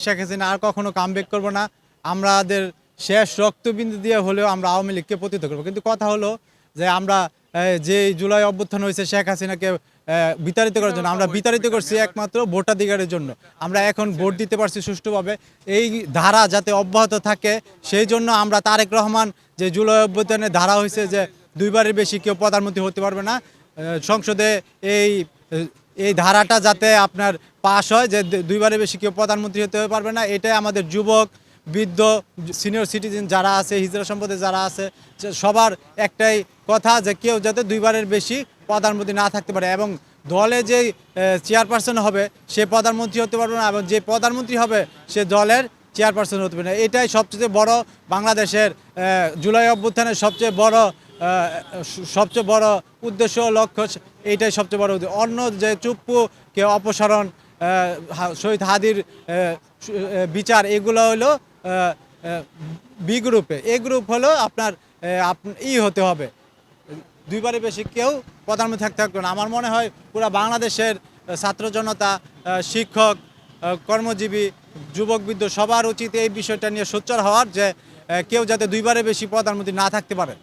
শেখ হাসিনা আর কখনো কামব্যাক করব না। আমাদের শেষ রক্তবিন্দু দিয়ে হলেও আমরা আওয়ামী লীগকে প্রতিহত করবো। কিন্তু কথা হলো যে আমরা যে জুলাই অভ্যুত্থান হয়েছে শেখ হাসিনাকে বিতাড়িত করার জন্য, আমরা বিতাড়িত করছি একমাত্র ভোটাধিকারের জন্য। আমরা এখন ভোট দিতে পারছি সুষ্ঠুভাবে। এই ধারা যাতে অব্যাহত থাকে সেই জন্য আমরা তারেক রহমান যে জুলাই অভ্যুত্থানের ধারা হয়েছে যে দুইবারের বেশি কেউ প্রধানমন্ত্রী হতে পারবে না, সংসদে এই এই ধারাটা যাতে আপনার পাশ হয় যে দুইবারের বেশি কেউ প্রধানমন্ত্রী হতে পারবে না। এটাই আমাদের যুবক, বৃদ্ধ, সিনিয়র সিটিজেন যারা আছে, হিজড়া সম্প্রদায় যারা আছে, সবার একটাই কথা যে কেউ যাতে দুইবারের বেশি প্রধানমন্ত্রী না থাকতে পারে। এবং দলে যে চেয়ারপারসন হবে সে প্রধানমন্ত্রী হতে পারবে না, এবং যে প্রধানমন্ত্রী হবে সে দলের চেয়ারপারসন হতে পারবে না। এটাই সবচেয়ে বড় বাংলাদেশের জুলাই অভ্যুত্থানের সবচেয়ে বড় উদ্দেশ্য, লক্ষ্য। এইটাই সবচেয়ে বড় উদ্দেশ্য। অন্য যে চুপ্পুকে অপসারণ, শহীদ হাদির বিচার, এগুলো হলো বি গ্রুপে। এ গ্রুপ হলো আপনার হতে হবে, দুইবারের বেশি কেউ প্রধানমন্ত্রী থাকতে না। আমার মনে হয় পুরো বাংলাদেশের ছাত্র জনতা, শিক্ষক, কর্মজীবী, যুবক, বৃদ্ধ সবার উচিত এই বিষয়টা নিয়ে সোচ্চার হওয়ার যে কেউ যাতে দুইবারের বেশি প্রধানমন্ত্রী না থাকতে পারে।